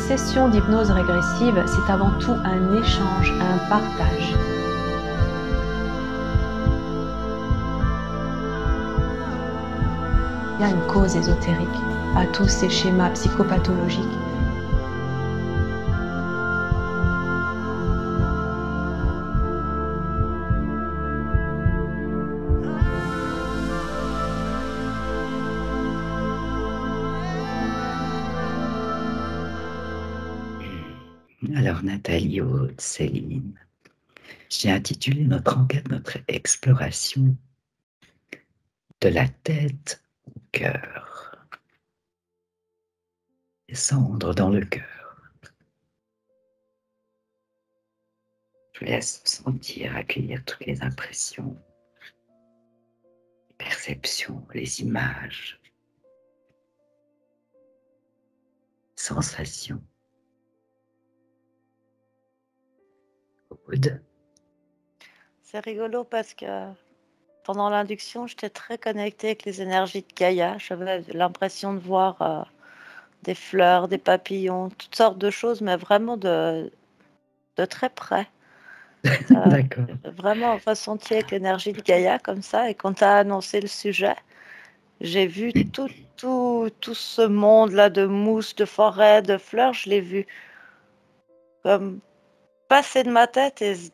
session d'hypnose régressive, c'est avant tout un échange, un partage. Il y a une cause ésotérique à tous ces schémas psychopathologiques. Alors Nathalie, Aude, Céline, j'ai intitulé notre enquête, notre exploration de la tête au cœur. Descendre dans le cœur. Je vous laisse sentir, accueillir toutes les impressions, les perceptions, les images, sensations. Aude. C'est rigolo parce que pendant l'induction, j'étais très connectée avec les énergies de Gaïa. J'avais l'impression de voir des fleurs, des papillons, toutes sortes de choses, mais vraiment de très près. D'accord. Vraiment ressenti avec l'énergie de Gaïa comme ça. Et quand tu as annoncé le sujet, j'ai vu tout ce monde-là de mousse, de forêt, de fleurs. Je l'ai vu comme passer de ma tête et se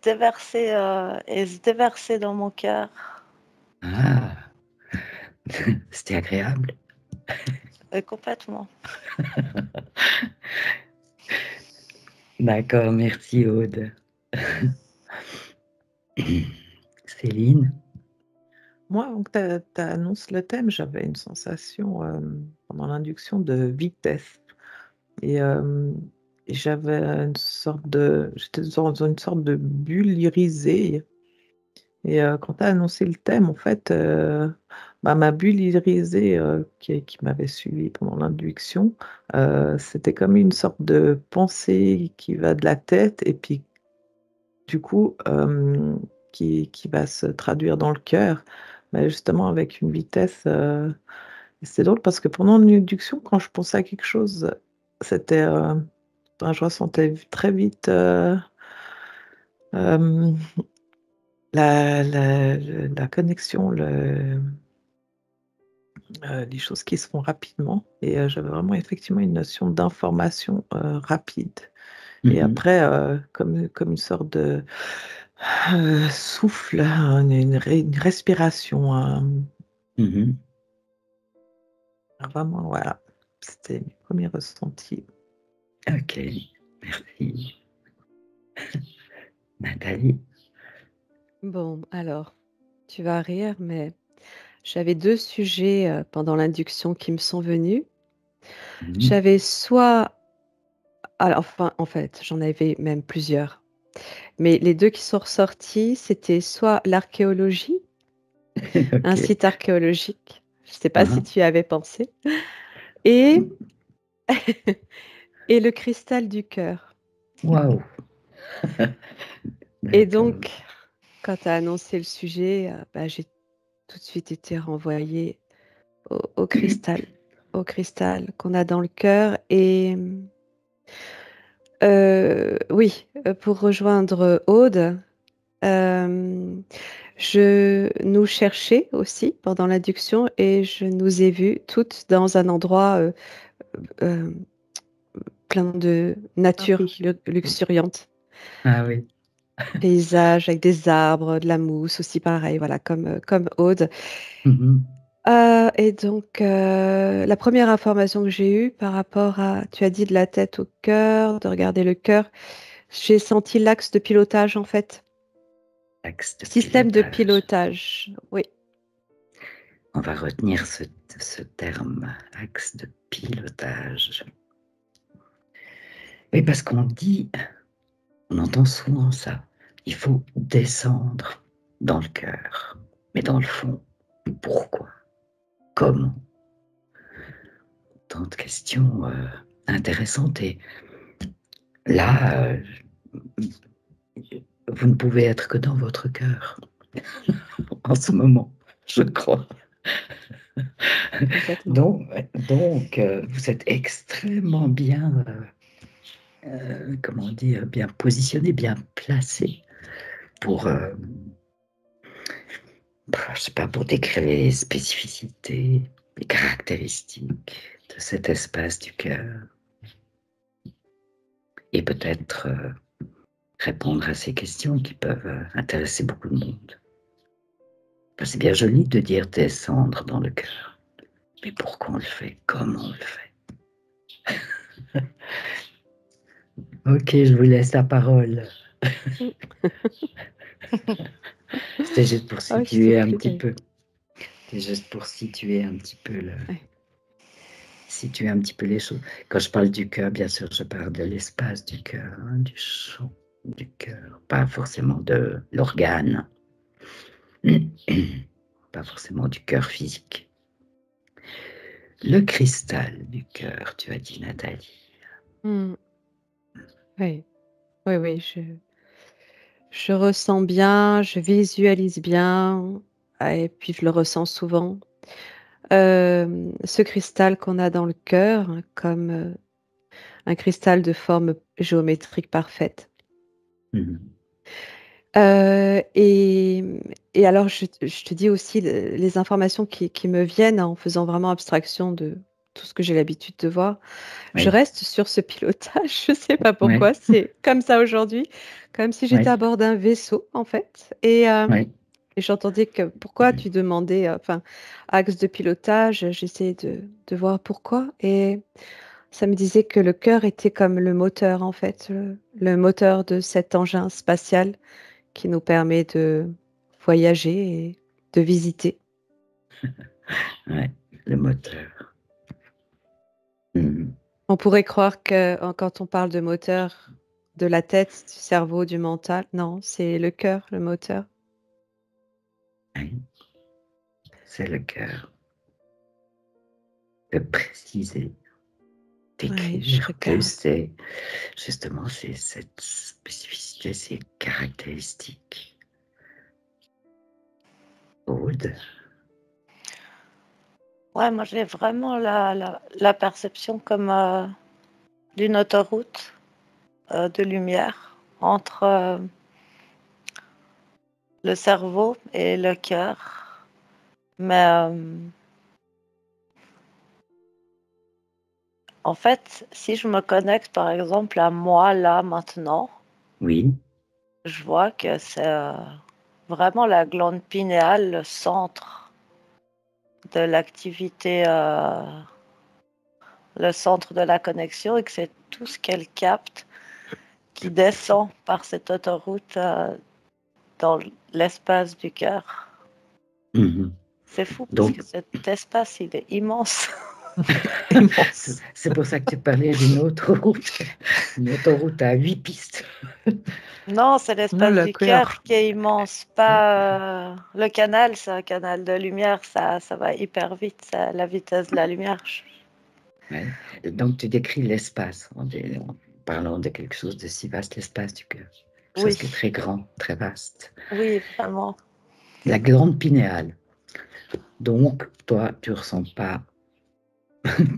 déverser dans mon cœur. Ah, c'était agréable. Complètement. D'accord, merci Aude. Céline. Moi, donc, tu annonces le thème, j'avais une sensation pendant l'induction de vitesse. Et j'avais j'étais dans une sorte de bulle irisée. Et quand tu as annoncé le thème, en fait, ma bulle irisée qui m'avait suivi pendant l'induction, c'était comme une sorte de pensée qui va de la tête et puis du coup qui va se traduire dans le cœur, mais justement avec une vitesse. Et c'est drôle parce que pendant l'induction, quand je pensais à quelque chose, c'était, je ressentais très vite la connexion, les choses qui se font rapidement et j'avais vraiment effectivement une notion d'information rapide. Et après, comme une sorte de souffle, une respiration, vraiment, voilà, c'était mes premiers ressentis. Ok, merci. Nathalie. Bon, alors, tu vas rire, mais j'avais 2 sujets pendant l'induction qui me sont venus. J'avais soit alors, enfin, en fait, j'en avais même plusieurs, mais les 2 qui sont ressortis, c'était soit l'archéologie, un Ok. site archéologique, je ne sais pas si tu y avais pensé, et et le cristal du cœur. Waouh! Et D'accord. donc, quand tu as annoncé le sujet, j'ai tout de suite été renvoyée au cristal qu'on a dans le cœur et oui, pour rejoindre Aude, je nous cherchais aussi pendant l'induction et je nous ai vues toutes dans un endroit, plein de nature luxuriante. Ah oui. Paysage avec des arbres, de la mousse aussi pareil, voilà comme Aude. Et donc la première information que j'ai eue par rapport à tu as dit de la tête au cœur, de regarder le cœur, j'ai senti l'axe de pilotage en fait. Axe de Système de pilotage. pilotage, oui. On va retenir ce terme, axe de pilotage. Oui, parce qu'on dit, on entend souvent ça, il faut descendre dans le cœur. Mais dans le fond, pourquoi? Comment? Tant de questions intéressantes. Et là, vous ne pouvez être que dans votre cœur en ce moment, je crois. Donc, vous êtes extrêmement bien comment dire, bien positionné, bien placé pour, je sais pas, pour décrire les spécificités, les caractéristiques de cet espace du cœur. Et peut-être répondre à ces questions qui peuvent intéresser beaucoup de monde. C'est bien joli de dire descendre dans le cœur. Mais pourquoi on le fait? Comment on le fait? Ok, je vous laisse la parole. C'était juste pour Oh, je t'en situer un prie, petit David. peu. C'était juste pour situer un petit peu Ouais. situer un petit peu les choses. Quand je parle du cœur, bien sûr, je parle de l'espace du cœur, hein, du champ du cœur, pas forcément de l'organe, pas forcément du cœur physique. Le cristal du cœur, tu as dit, Nathalie. Hmm. Oui, oui, oui, je ressens bien, je visualise bien, et puis je le ressens souvent. Ce cristal qu'on a dans le cœur, hein, comme un cristal de forme géométrique parfaite. Mhm. Et, et alors, je te dis aussi les informations qui me viennent en faisant vraiment abstraction de tout ce que j'ai l'habitude de voir. Je Oui, reste sur ce pilotage, je sais pas oui, pourquoi, c'est comme ça aujourd'hui, comme si j'étais à oui, bord d'un vaisseau en fait. oui. Et j'entendais que pourquoi tu demandais, enfin, axe de pilotage, j'essayais de voir pourquoi. Et ça me disait que le cœur était comme le moteur en fait, le moteur de cet engin spatial qui nous permet de voyager et de visiter. Ouais, le moteur. Mhm. On pourrait croire que quand on parle de moteur, de la tête, du cerveau, du mental, non, c'est le cœur, le moteur. Oui, c'est le cœur. De préciser, Oui, je d'écrire que regarde. c'est justement cette spécificité, ces caractéristiques. Aude. Ouais, moi j'ai vraiment la perception comme d'une autoroute de lumière entre le cerveau et le cœur. Mais en fait, si je me connecte par exemple à moi là maintenant, Oui. je vois que c'est vraiment la glande pinéale, le centre de l'activité, le centre de la connexion, et que c'est tout ce qu'elle capte qui descend par cette autoroute dans l'espace du cœur. Mhm. C'est fou parce Donc, que cet espace, il est immense. Immense. c'est pour ça que tu parlais d'une autoroute, une autoroute à 8 pistes. Non, c'est Non, l'espace le du cœur cœur. qui est immense. Pas le canal, c'est un canal de lumière, ça va hyper vite, la vitesse de la lumière. Ouais. Donc, tu décris l'espace en parlant de quelque chose de si vaste, l'espace du cœur. Quelque chose Oui, qui est très grand, très vaste. oui, vraiment. La glande pinéale. Donc, toi, tu ne ressens pas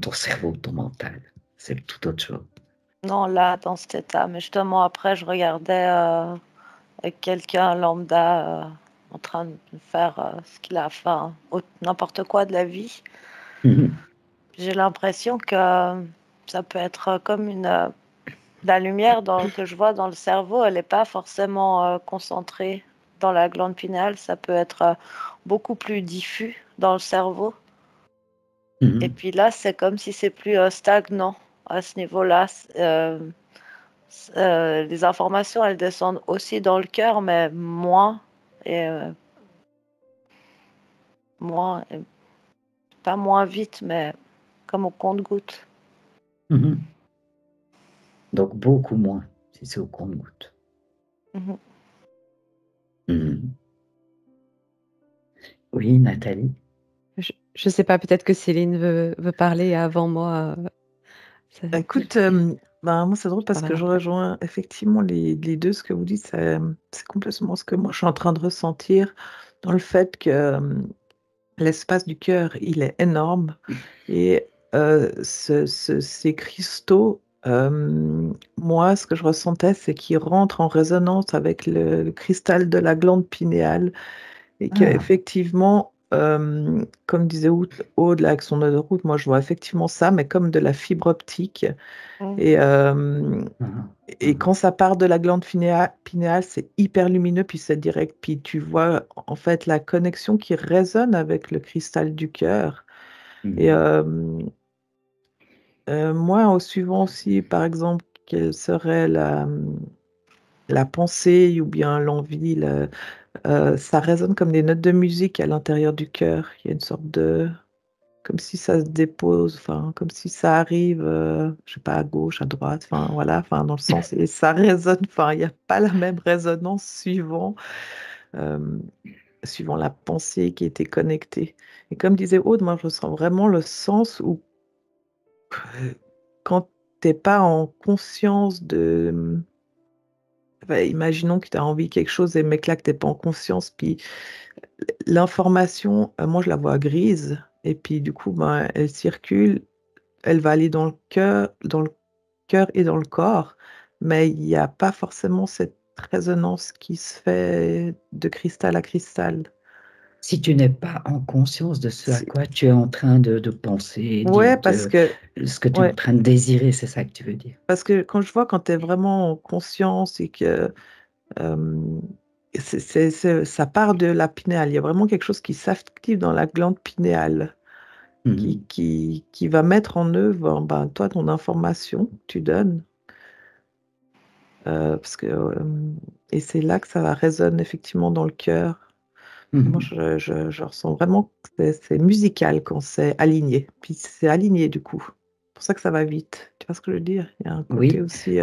ton cerveau, ton mental. C'est tout autre chose. Non, là, dans cet état. Mais justement, après, je regardais avec quelqu'un lambda en train de faire ce qu'il a fait, hein, n'importe quoi de la vie. Mhm. J'ai l'impression que ça peut être comme la lumière que je vois dans le cerveau, elle n'est pas forcément concentrée dans la glande pinéale. Ça peut être beaucoup plus diffus dans le cerveau. Et Mhm. puis là, c'est comme si c'est plus stagnant à ce niveau-là. Les informations, elles descendent aussi dans le cœur, mais moins et moins, pas moins vite, mais comme au compte-gouttes. Mhm. Donc, beaucoup moins, si c'est au compte-gouttes. Mhm. Mhm. Oui, Nathalie. Je sais pas, peut-être que Céline veut parler avant moi. Écoute, moi c'est drôle parce que je rejoins effectivement les deux, ce que vous dites, c'est complètement ce que moi je suis en train de ressentir dans le fait que l'espace du cœur, il est énorme et ces cristaux Moi, ce que je ressentais, c'est qu'il rentre en résonance avec le cristal de la glande pinéale et Ah, qu'effectivement, comme disait Aude là, avec son autoroute, moi je vois effectivement ça, mais comme de la fibre optique. Et, ah, et quand ça part de la glande pinéale, c'est hyper lumineux, puis c'est direct, puis tu vois en fait la connexion qui résonne avec le cristal du cœur. Et moi, au suivant aussi, par exemple, quelle serait la pensée ou bien l'envie, ça résonne comme des notes de musique à l'intérieur du cœur. Il y a une sorte de... Comme si ça se dépose, enfin, comme si ça arrive, je sais pas, à gauche, à droite, enfin, voilà, enfin, dans le sens, et ça résonne, enfin, il n'y a pas la même résonance euh, suivant la pensée qui était connectée. Et comme disait Aude, moi, je ressens vraiment le sens où quand t'es pas en conscience de... Enfin, imaginons que tu as envie de quelque chose, mais que là, que t'es pas en conscience, puis l'information, moi, je la vois grise, et puis du coup, ben, elle circule, elle va aller dans le cœur et dans le corps, mais il n'y a pas forcément cette résonance qui se fait de cristal à cristal. si tu n'es pas en conscience de ce à C'est- quoi tu es en train de penser, Ouais, ce que tu es en ouais, train de désirer, c'est ça que tu veux dire. parce que quand je vois quand tu es vraiment en conscience et que euh, ça part de la pinéale, il y a vraiment quelque chose qui s'active dans la glande pinéale, Mhm. qui va mettre en œuvre ben, toi, ton information que tu donnes. Parce que, et c'est là que ça résonne effectivement dans le cœur. Moi, Mhm. je ressens vraiment que c'est musical quand c'est aligné. Puis c'est aligné du coup. C'est pour ça que ça va vite. Tu vois ce que je veux dire? Il y a un côté Oui, aussi.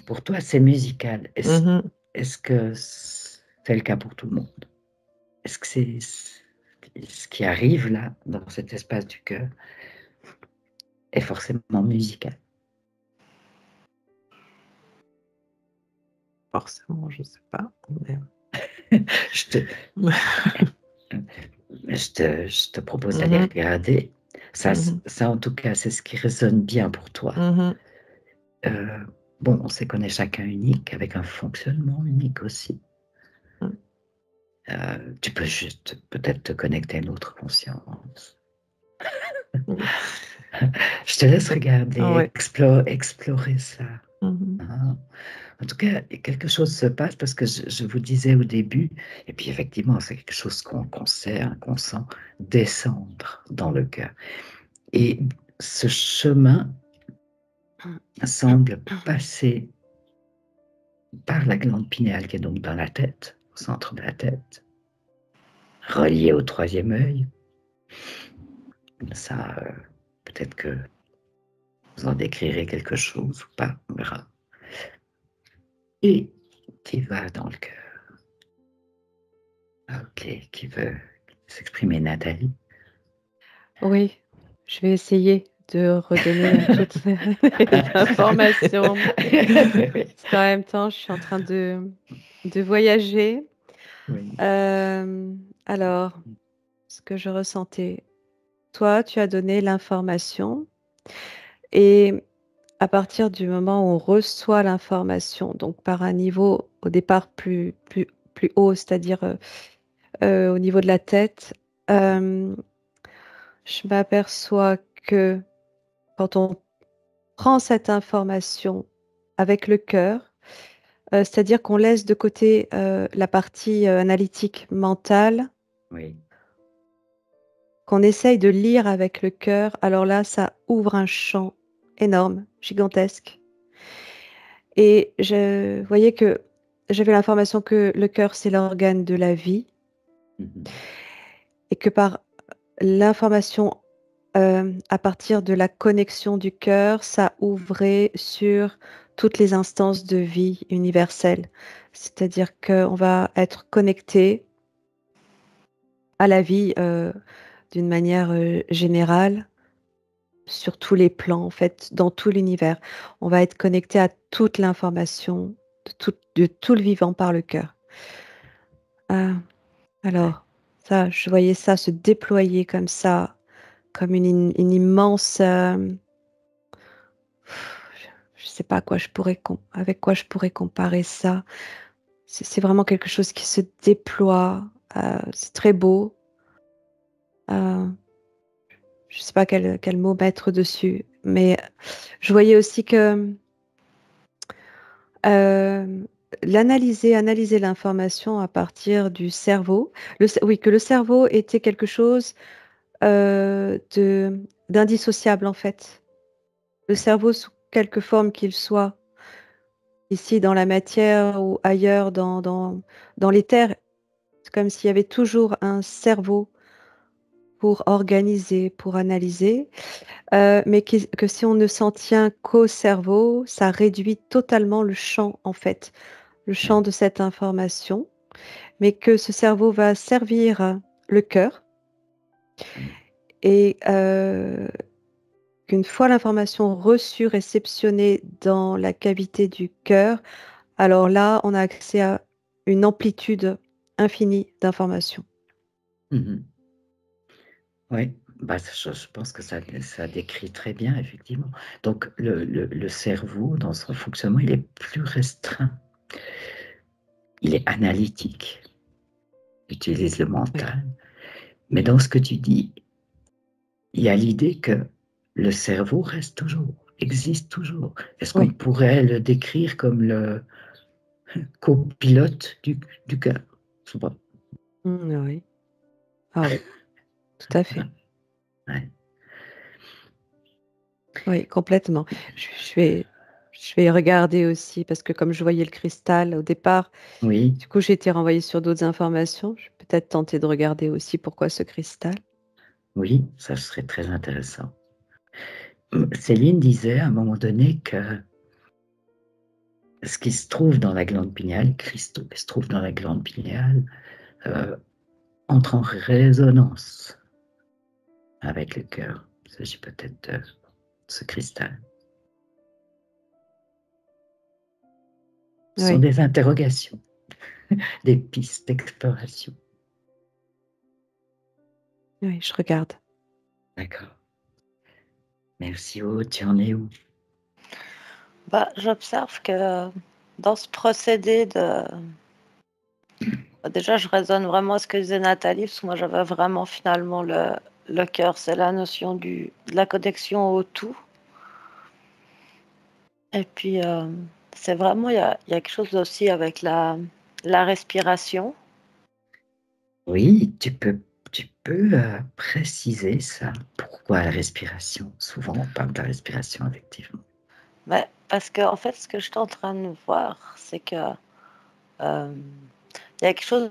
pour toi, c'est musical. Mhm. Est-ce que c'est le cas pour tout le monde? Est-ce que c'est ce qui arrive là, dans cet espace du cœur, est forcément musical? Forcément, je sais pas. Mais... Je te, je te propose d'aller Mhm. regarder. Mhm. Ça, en tout cas, c'est ce qui résonne bien pour toi. Mhm. Euh, bon, on sait qu'on est chacun unique, avec un fonctionnement unique aussi. Tu peux juste peut-être te connecter à une autre conscience. Mhm. Je te laisse regarder, Ouais. explorer ça. Mhm. Hein. En tout cas, quelque chose se passe parce que je vous disais au début, et puis effectivement, c'est quelque chose qu'on sait, hein, qu'on sent descendre dans le cœur. Et ce chemin semble passer par la glande pinéale qui est donc dans la tête, au centre de la tête, relié au troisième œil. Ça, peut-être que vous en décrirez quelque chose ou pas, on verra. Et qui va dans le cœur. Ok, qui veut s'exprimer, Nathalie? Oui, je vais essayer de redonner toutes les informations. Parce qu'en même temps, je suis en train de voyager. Oui. Alors, ce que je ressentais, toi, tu as donné l'information et à partir du moment où on reçoit l'information, donc par un niveau au départ plus haut, c'est-à-dire au niveau de la tête, euh, je m'aperçois que quand on prend cette information avec le cœur, c'est-à-dire qu'on laisse de côté la partie analytique mentale, Oui. qu'on essaye de lire avec le cœur, alors là, ça ouvre un champ énorme, gigantesque. Et je voyais que j'avais l'information que le cœur, c'est l'organe de la vie Mhm. et que par l'information à partir de la connexion du cœur, ça ouvrait sur toutes les instances de vie universelles. C'est-à-dire qu'on va être connecté à la vie d'une manière générale sur tous les plans, en fait, dans tout l'univers. On va être connecté à toute l'information de tout le vivant par le cœur. Ah, alors, ça, je voyais ça se déployer comme ça, comme une immense... je sais pas avec quoi je pourrais comparer ça. C'est vraiment quelque chose qui se déploie. C'est très beau. Euh, je sais pas quel mot mettre dessus, mais je voyais aussi que euh, analyser l'information à partir du cerveau. Oui, que le cerveau était quelque chose d'indissociable en fait. Le cerveau, sous quelque forme qu'il soit, ici dans la matière ou ailleurs dans l'éther, c'est comme s'il y avait toujours un cerveau pour organiser, pour analyser, mais que si on ne s'en tient qu'au cerveau, ça réduit totalement le champ en fait, le champ de cette information, mais que ce cerveau va servir le cœur et qu'une fois l'information reçue, réceptionnée dans la cavité du cœur, alors là, on a accès à une amplitude infinie d'informations. Mhm. Oui, bah, je pense que ça décrit très bien, effectivement. Donc, le cerveau, dans son fonctionnement, il est plus restreint. Il est analytique, il utilise le Oui, mental. Mais dans ce que tu dis, il y a l'idée que le cerveau reste toujours, existe toujours. Est-ce qu'on oui, pourrait le décrire comme le copilote du cœur? Je sais pas. oui. Ah oui, tout à fait. Ouais. Oui, complètement. Je vais regarder aussi parce que comme je voyais le cristal au départ, Oui, du coup, j'ai été renvoyée sur d'autres informations. Je vais peut-être tenter de regarder aussi pourquoi ce cristal. oui, ça serait très intéressant. Céline disait à un moment donné que ce qui se trouve dans la glande pinéale, cristaux qui se trouvent dans la glande pinéale, euh, entre en résonance avec le cœur. Il s'agit peut-être de ce cristal. Ce sont Oui, des interrogations, des pistes d'exploration. oui, je regarde. D'accord. Merci. Oh, tu en es où? Bah, j'observe que dans ce procédé de... Déjà, je raisonne vraiment à ce que disait Nathalie, parce que moi, j'avais vraiment finalement le cœur, c'est la notion de la connexion au tout. Et puis, c'est vraiment, il y a quelque chose aussi avec la respiration. Oui, tu peux préciser ça. Pourquoi la respiration? Souvent, on parle de la respiration, effectivement. Mais parce que, en fait, ce que je suis en train de voir, c'est que il y a quelque chose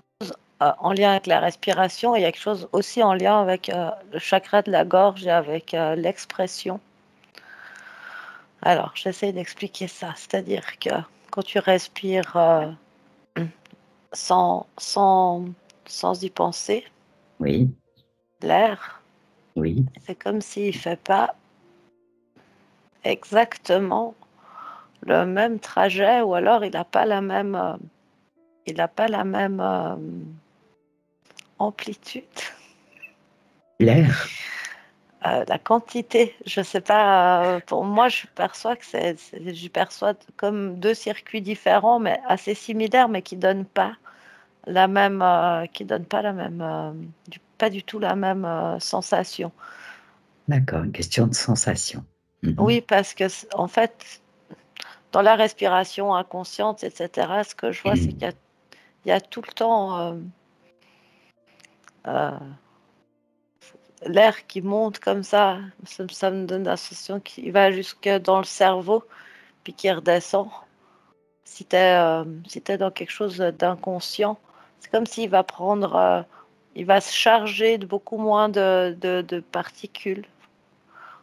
en lien avec la respiration et il y a quelque chose aussi en lien avec le chakra de la gorge et avec l'expression. Alors, j'essaie d'expliquer ça. C'est-à-dire que quand tu respires sans, sans, sans y penser, Oui, l'air, oui, c'est comme s'il ne fait pas exactement le même trajet ou alors il n'a pas la même, amplitude. l'air. La quantité, je sais pas, pour moi, je perçois que je perçois comme deux circuits différents, mais assez similaires, mais qui donnent pas la même, pas du tout la même sensation. D'accord, une question de sensation. Mhm. Oui, parce que en fait, dans la respiration inconsciente, etc., ce que je vois, c'est il y a tout le temps euh, l'air qui monte comme ça me donne l'impression qu'il va jusque dans le cerveau, puis qui redescend. Si tu es, si t'es dans quelque chose d'inconscient, c'est comme s'il va prendre, il va se charger de beaucoup moins de particules.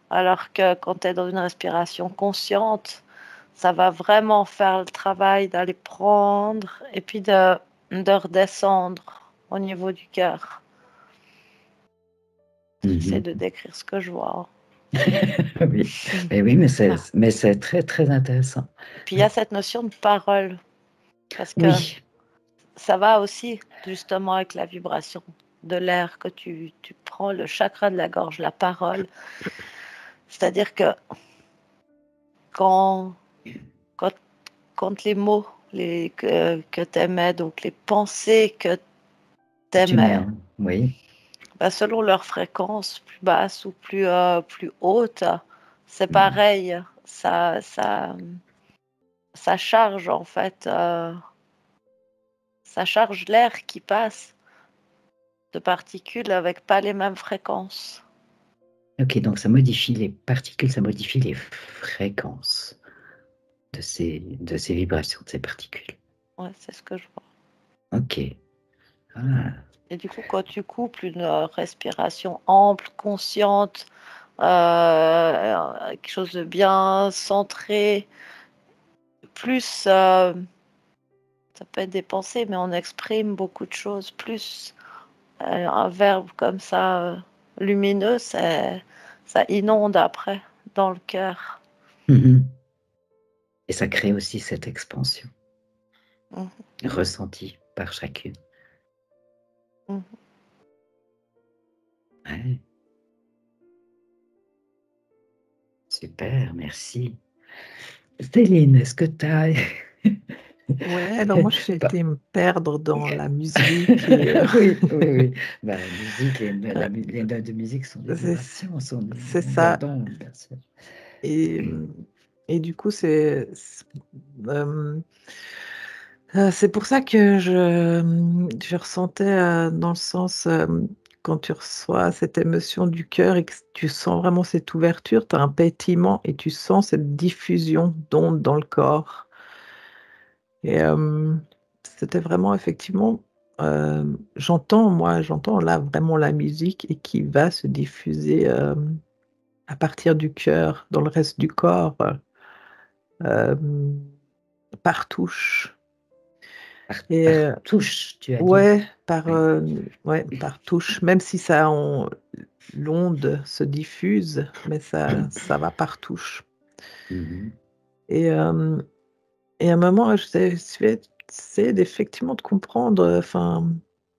Alors que quand tu es dans une respiration consciente, ça va vraiment faire le travail d'aller prendre et puis de redescendre au niveau du cœur. J'essaie Mhm. de décrire ce que je vois. Oui, oui, mais c'est très, très intéressant. Puis il y a Oui, cette notion de parole, parce que oui, ça va aussi justement avec la vibration de l'air que tu prends, le chakra de la gorge, la parole. C'est-à-dire que quand quand les mots que tu aimais, donc les pensées que tu Tu mets aimais, oui. Selon leur fréquence, plus basse ou plus haute, c'est Mhm. pareil. Ça charge en fait. Ça charge l'air qui passe de particules avec pas les mêmes fréquences. Ok, donc ça modifie les particules, ça modifie les fréquences de ces vibrations, de ces particules. Ouais, c'est ce que je vois. Ok. Ah. Et du coup, quand tu couples une respiration ample, consciente, quelque chose de bien centré, plus, ça peut être des pensées, mais on exprime beaucoup de choses, plus un verbe comme ça, lumineux, ça inonde après dans le cœur. Mhm. Et ça crée aussi cette expansion Mhm. ressentie par chacune. Mhm. Ouais. Super, merci. Céline, est-ce que tu as... Ouais, alors moi j'ai Bah, été me perdre dans la musique et oui, oui, oui. Bah, la musique, les ouais, notes de musique sont des c'est vibrations, sont des c'est longueurs ça. d'onde, bien sûr. Et, et du coup, c'est pour ça que je ressentais dans le sens, quand tu reçois cette émotion du cœur et que tu sens vraiment cette ouverture, tu as un pétillement et tu sens cette diffusion d'ondes dans le corps. Et c'était vraiment effectivement, j'entends là vraiment la musique et qui va se diffuser, à partir du cœur, dans le reste du corps, hem, par touche et Par touche, tu as dit. ouais, Oui. ouais, par touche, même si l'onde se diffuse, mais ça va par touche Mhm. et et à un moment, j'essayais d'effectivement de comprendre, enfin,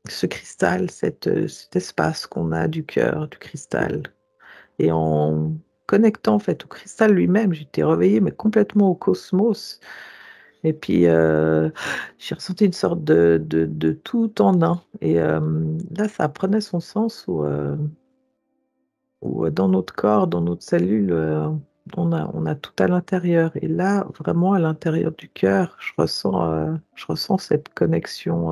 ce cristal, cet espace qu'on a du cœur, du cristal et en connectant, en fait, au cristal lui-même, j'étais réveillée, mais complètement au cosmos et puis, j'ai ressenti une sorte de tout en un et là, ça prenait son sens où, dans notre corps, dans notre cellule, on a tout à l'intérieur et là, vraiment à l'intérieur du cœur, je ressens cette connexion,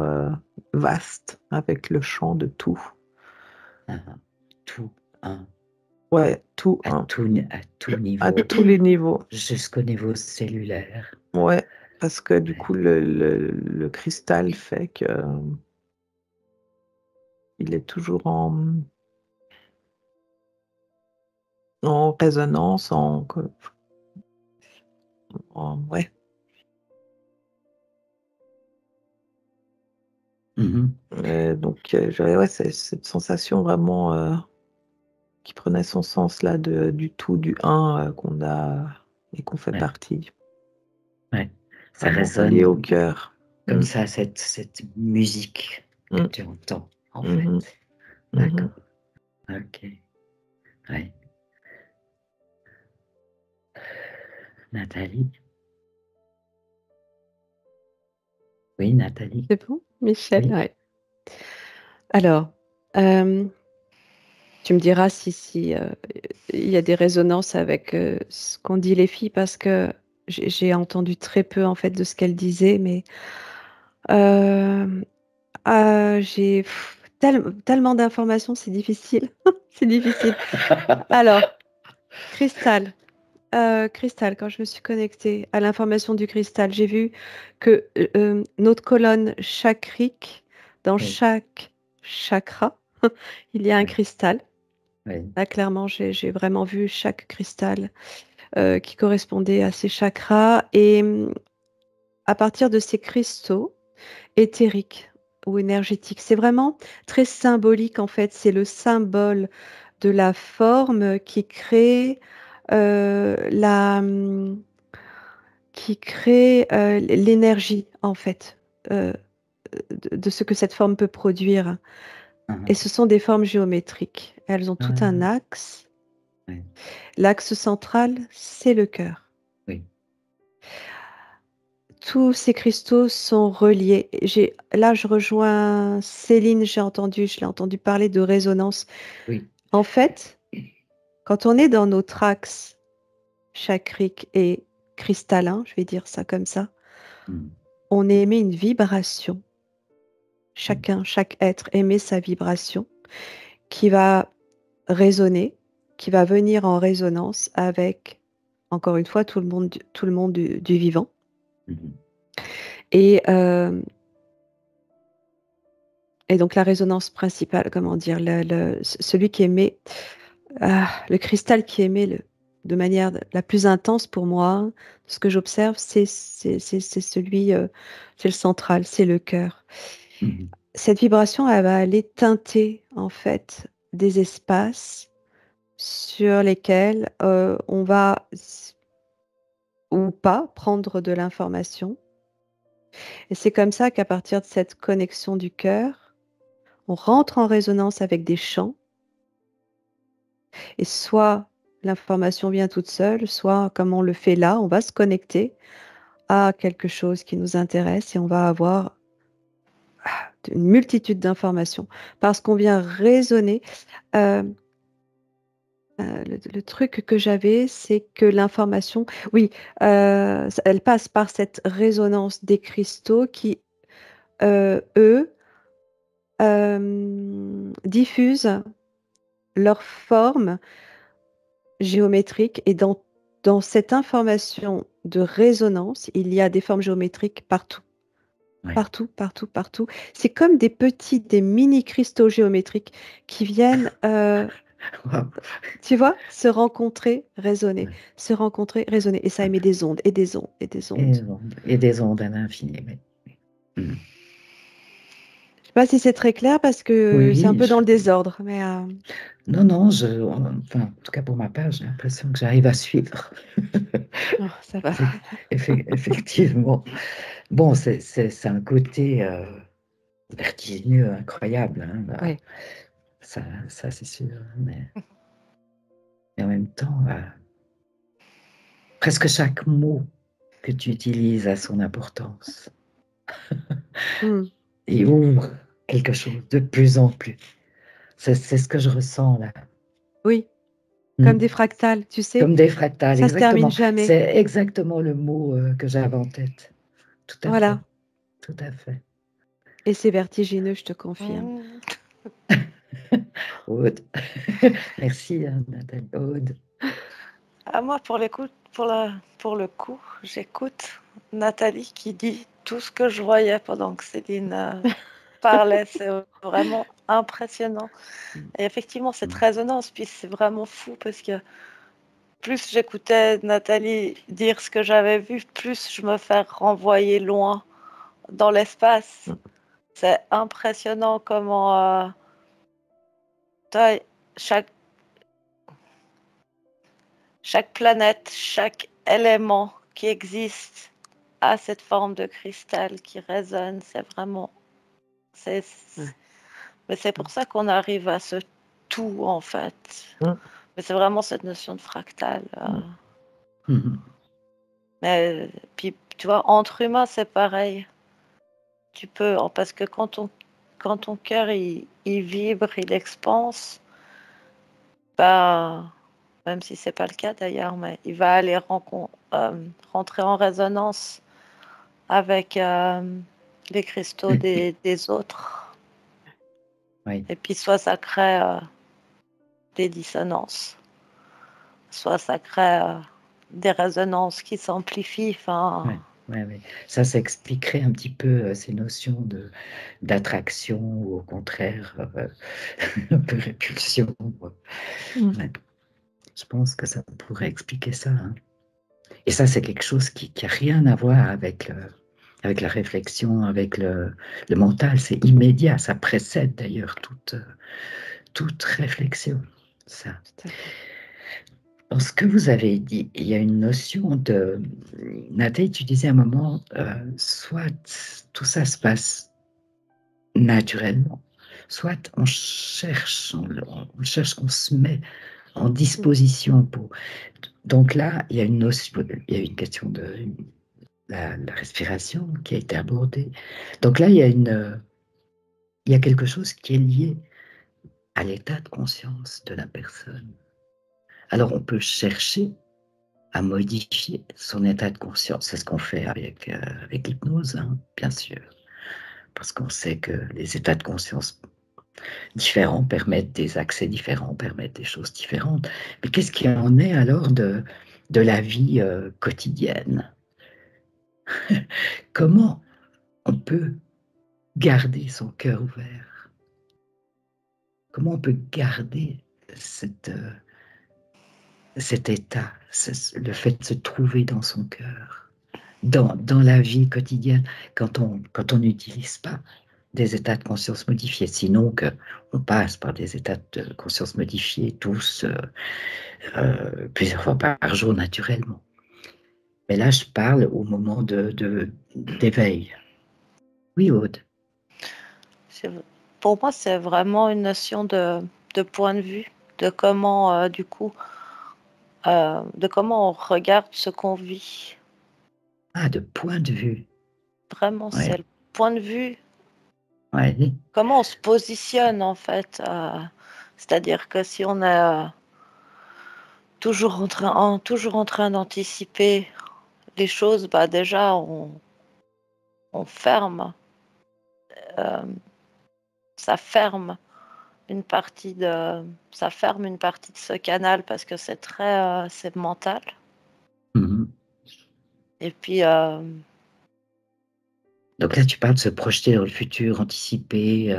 vaste avec le champ de tout. Ah, tout, un, Ouais, tout, à hein, tout à niveau, tous les niveaux. jusqu'au niveau cellulaire. Ouais, parce que du Ouais. coup, le cristal fait que, il est toujours en résonance, ouais. Mhm. Donc j'avais ouais, cette sensation vraiment, qui prenait son sens là du tout, du un, qu'on a et qu'on fait Ouais. partie. Ouais. Ça Vraiment relié au résonne cœur. comme Mmh. ça, cette musique que Mmh. tu entends, en Mmh mh. fait. Mmh. D'accord. Ok. Ouais. Nathalie? Oui, Nathalie? C'est bon, Michel? Oui. Ouais. Alors, hem, tu me diras si, il y a des résonances avec, ce qu'ont dit les filles parce que j'ai entendu très peu, en fait, de ce qu'elles disaient, mais, hem, j'ai tellement d'informations, c'est difficile, c'est difficile. Alors, cristal, cristal, quand je me suis connectée à l'information du cristal, j'ai vu que, notre colonne chakrique, dans Oui, chaque chakra, il y a un oui, cristal. oui. Là, clairement, j'ai vraiment vu chaque cristal, qui correspondait à ces chakras et à partir de ces cristaux éthériques ou énergétiques, c'est vraiment très symbolique, en fait. C'est le symbole de la forme la, qui crée, l'énergie, en fait, de ce que cette forme peut produire et Ah, ce sont des formes géométriques. Elles ont tout un ah, axe. oui, L'axe central, c'est le cœur. oui. Tous ces cristaux sont reliés. Là, je rejoins Céline, je l'ai entendu parler de résonance. Oui. En fait, quand on est dans notre axe chakrique et cristallin, je vais dire ça comme ça, on émet une vibration. Chaque être émet sa vibration qui va résonner, qui va venir en résonance avec, encore une fois, tout le monde du vivant. Et donc la résonance principale, comment dire, celui qui émet, le cristal qui émet de manière la plus intense pour moi, ce que j'observe, c'est celui, c'est le central, c'est le cœur. Cette vibration, elle va aller teinter en fait des espaces sur lesquels on va ou pas prendre de l'information. Et c'est comme ça qu'à partir de cette connexion du cœur, on rentre en résonance avec des champs. Et soit l'information vient toute seule, soit comme on le fait là, on va se connecter à quelque chose qui nous intéresse et on va avoir une multitude d'informations parce qu'on vient résonner. Le truc que j'avais, c'est que l'information, oui, elle passe par cette résonance des cristaux qui, eux, diffusent leur forme géométrique et dans cette information de résonance, il y a des formes géométriques partout. Ouais. Partout, partout, partout. C'est comme des mini cristaux géométriques qui viennent, Wow. tu vois, se rencontrer, résonner, Ouais. se rencontrer, résonner. Et ça émet des ondes et des ondes et des ondes. Et des ondes à l'infini. Oui. Je sais pas si c'est très clair parce que c'est un Oui, peu dans le désordre, mais non, enfin, en tout cas pour ma part, j'ai l'impression que j'arrive à suivre. oh, ça va. Effectivement. Bon, c'est un côté vertigineux incroyable. Hein, là. Oui. Ça c'est sûr. Mais en même temps, presque chaque mot que tu utilises a son importance. Mm. Et ouvre quelque chose de plus en plus. C'est ce que je ressens là. Oui, comme des fractales, tu sais. Comme des fractales, Ça se termine exactement. jamais. C'est exactement le mot que j'avais en tête. Tout à Voilà. fait. Tout à fait. Et c'est vertigineux, je te confirme. Aude. Merci, Nathalie. Aude. Moi, pour le coup, j'écoute Nathalie qui dit tout ce que je voyais pendant que Céline parlait. C'est vraiment impressionnant. Et effectivement, cette résonance, puis c'est vraiment fou parce que plus j'écoutais Nathalie dire ce que j'avais vu, plus je me fais renvoyer loin dans l'espace. C'est impressionnant comment chaque planète, chaque élément qui existe a cette forme de cristal qui résonne. C'est vraiment... Mais c'est pour ça qu'on arrive à ce tout, en fait. Mais c'est vraiment cette notion de fractal. Mais puis, tu vois, entre humains, c'est pareil. Tu peux... Parce que quand ton cœur, il vibre, il expanse, bah... même si c'est pas le cas d'ailleurs, mais il va aller rentrer en résonance avec les cristaux des autres. Oui. Et puis soit ça crée des dissonances, soit ça crée des résonances qui s'amplifient. Oui. Ça expliquerait un petit peu ces notions d'attraction ou au contraire un peu répulsion. Ouais. Je pense que ça pourrait expliquer ça. Hein. Et ça, c'est quelque chose qui n'a rien à voir avec la réflexion, avec le mental. C'est immédiat. Ça précède d'ailleurs toute réflexion. Ça. Dans ce que vous avez dit, il y a une notion de... Nathalie, tu disais à un moment, soit tout ça se passe naturellement, soit on cherche, on se met en disposition Donc là, il y a une notion, il y a une question de la respiration qui a été abordée. Donc là, il y a quelque chose qui est lié à l'état de conscience de la personne. Alors, on peut chercher à modifier son état de conscience. C'est ce qu'on fait avec l'hypnose, hein, bien sûr. Parce qu'on sait que les états de conscience différents permettent des accès différents, permettent des choses différentes. Mais qu'est-ce qui en est alors de la vie quotidienne? Comment on peut garder son cœur ouvert? Comment on peut garder cet état, le fait de se trouver dans son cœur, dans la vie quotidienne, quand on n'utilise pas des états de conscience modifiés, sinon qu'on passe par des états de conscience modifiés tous plusieurs fois par jour naturellement. Mais là, je parle au moment d'éveil. Oui, Aude. Pour moi, c'est vraiment une notion de point de vue, de comment, du coup, de comment on regarde ce qu'on vit. Ah, de point de vue. Vraiment, Ouais. c'est le point de vue. Ouais. Comment on se positionne, en fait. C'est-à-dire que si on est toujours en train d'anticiper les choses, bah déjà, on ferme. Ça ferme ça ferme une partie de ce canal parce que c'est très c'est mental. Mhm. Et puis Donc là, tu parles de se projeter dans le futur, anticiper.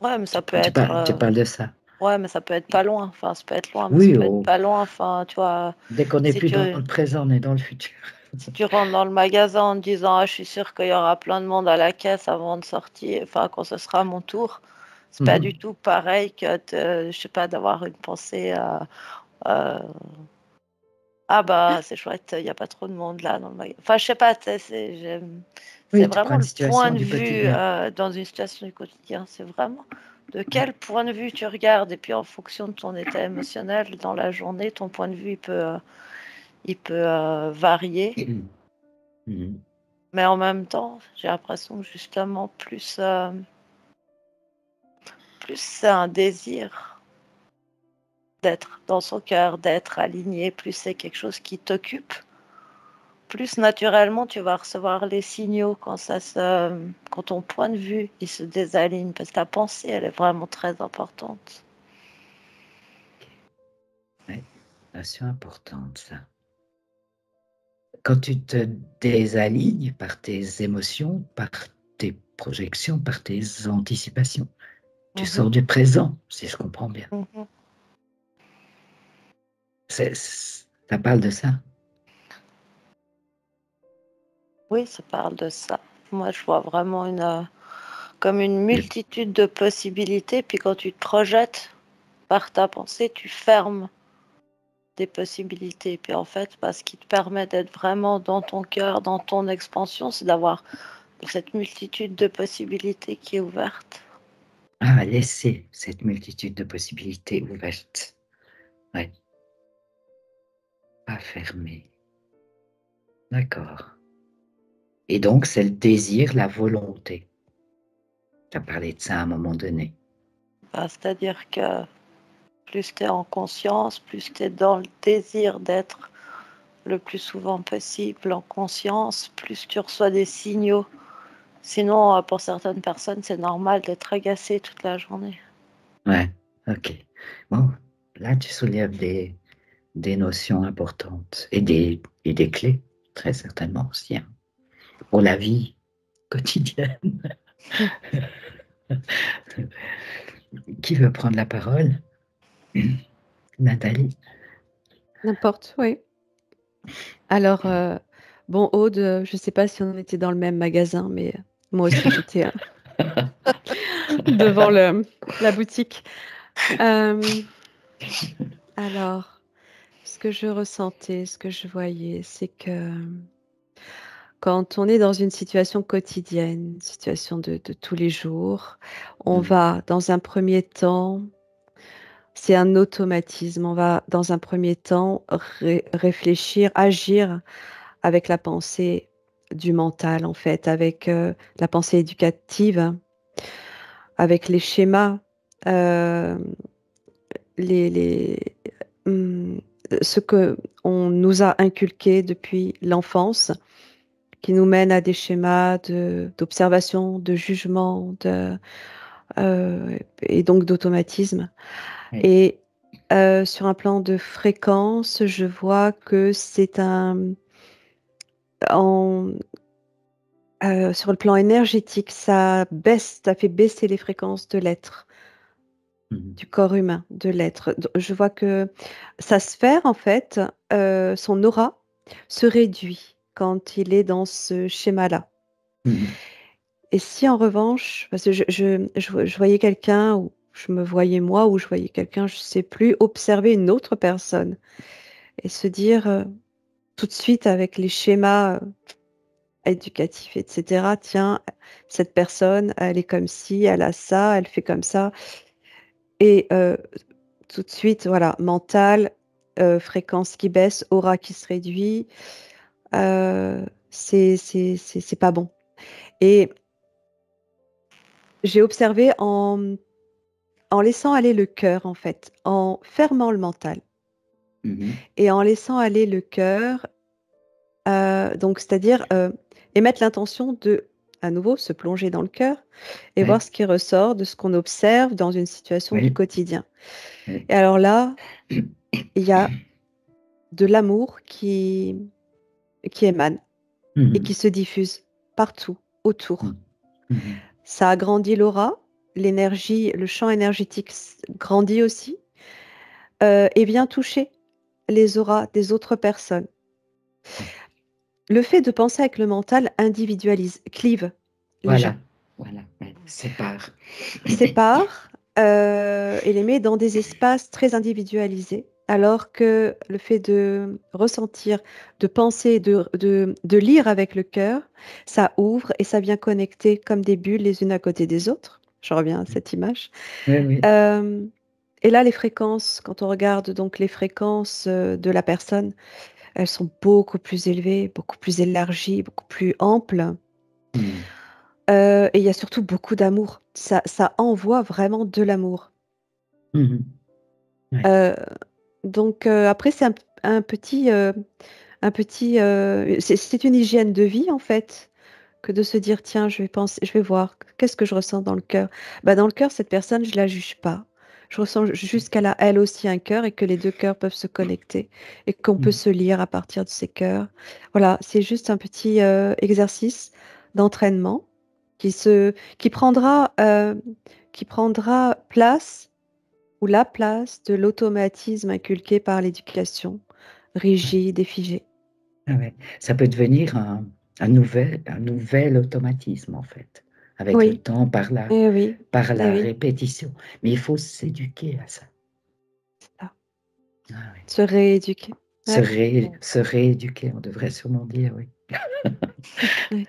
ouais, mais ça peut Tu être parles de ça. ouais, mais ça peut être pas loin. Enfin, ça peut être loin, mais ça Oui, peut être pas loin. Enfin, tu vois, dès qu'on n'est si plus tu dans le présent, on est dans le futur. si tu rentres dans le magasin en te disant ah, je suis sûr qu'il y aura plein de monde à la caisse avant de sortir, enfin quand ce sera mon tour, c'est pas du tout pareil que je sais pas d'avoir une pensée euh, ah bah c'est chouette, il n'y a pas trop de monde là dans le magasin. Enfin, je sais pas, c'est Oui, tu prends vraiment une le point situation de du vue quotidien. dans une situation du quotidien. C'est vraiment de quel point de vue tu regardes. Et puis en fonction de ton état émotionnel dans la journée, ton point de vue il peut varier. Mhm. Mais en même temps, j'ai l'impression que justement, plus c'est un désir d'être dans son cœur, d'être aligné, plus c'est quelque chose qui t'occupe. Plus naturellement tu vas recevoir les signaux quand ton point de vue il se désaligne parce que ta pensée elle est vraiment très importante. Ouais, notion importante, ça. Quand tu te désalignes par tes émotions, par tes projections, par tes anticipations, tu sors du présent, si je comprends bien. Ça parle de ça. Oui, ça parle de ça. Moi je vois vraiment comme une multitude de possibilités, puis quand tu te projettes par ta pensée, tu fermes des possibilités. Puis en fait, ce qui te permet d'être vraiment dans ton cœur, dans ton expansion, c'est d'avoir cette multitude de possibilités qui est ouverte. Ah, laisser cette multitude de possibilités ouvertes. Ouais. Pas fermer. D'accord. Et donc, c'est le désir, la volonté. Tu as parlé de ça à un moment donné. C'est-à-dire que plus tu es en conscience, plus tu es dans le désir d'être le plus souvent possible en conscience, plus tu reçois des signaux. Sinon, pour certaines personnes, c'est normal d'être agacé toute la journée. Ouais, ok. Bon, là, tu soulèves des notions importantes et des clés, très certainement aussi, hein, pour la vie quotidienne. Qui veut prendre la parole? Nathalie? N'importe, oui. Alors, bon, Aude, je ne sais pas si on était dans le même magasin, mais moi aussi, j'étais devant la boutique. Alors, ce que je ressentais, ce que je voyais, c'est que quand on est dans une situation quotidienne, une situation de tous les jours, on va, dans un premier temps, c'est un automatisme. On va, dans un premier temps, réfléchir, agir avec la pensée du mental, en fait, avec la pensée éducative, avec les schémas, euh, les, hum, ce que on nous a inculqué depuis l'enfance, qui nous mène à des schémas d'observation, de jugement, et donc d'automatisme. Oui. Et sur un plan de fréquence, je vois que c'est en, sur le plan énergétique, ça baisse, ça fait baisser les fréquences de l'être, Mhm. du corps humain, de l'être. Je vois que sa sphère, en fait, son aura se réduit quand il est dans ce schéma-là. Mhm. Et si en revanche, parce que je voyais quelqu'un, ou je me voyais moi, ou je voyais quelqu'un, je ne sais plus, observer une autre personne et se dire tout de suite avec les schémas éducatifs, etc., tiens, cette personne, elle est comme ci, elle a ça, elle fait comme ça. Et tout de suite, voilà, mental, fréquence qui baisse, aura qui se réduit, c'est pas bon. Et j'ai observé en laissant aller le cœur, en fait, en fermant le mental Mhm. et en laissant aller le cœur, donc c'est-à-dire émettre l'intention de, à nouveau, se plonger dans le cœur et Oui. voir ce qui ressort de ce qu'on observe dans une situation du Oui. quotidien. Oui. Et alors là, il y a de l'amour qui émane et qui Mhm. se diffuse partout, autour. Mhm. Ça agrandit l'aura, l'énergie, le champ énergétique grandit aussi, et vient toucher les auras des autres personnes. Le fait de penser avec le mental individualise, clive les gens, Voilà. Voilà. Ouais. Sépare. sépare et les met dans des espaces très individualisés, alors que le fait de ressentir, de penser, de lire avec le cœur, ça ouvre et ça vient connecter comme des bulles les unes à côté des autres. Je reviens à cette image. Oui, oui. Euh, et là, les fréquences, quand on regarde donc les fréquences de la personne, elles sont beaucoup plus élevées, beaucoup plus élargies, beaucoup plus amples. Mhm. Et il y a surtout beaucoup d'amour. Ça envoie vraiment de l'amour. Mhm. Ouais. Euh, donc après, c'est c'est une hygiène de vie en fait, que de se dire, tiens, je vais penser, je vais voir, qu'est-ce que je ressens dans le cœur. Bah, dans le cœur, cette personne, je la juge pas. Je ressens juste qu'elle a elle aussi un cœur et que les deux cœurs peuvent se connecter et qu'on peut Mhm. se lire à partir de ces cœurs. Voilà, c'est juste un petit exercice d'entraînement qui prendra place ou la place de l'automatisme inculqué par l'éducation, Ouais. rigide et figé. Ah ouais. Ça peut devenir un nouvel automatisme, en fait, avec le Oui, temps, eh oui, par eh la oui, répétition. Mais il faut s'éduquer à ça. c'est ça. Ah ouais. Se rééduquer. Ouais, Se rééduquer, on devrait sûrement dire, oui. ouais.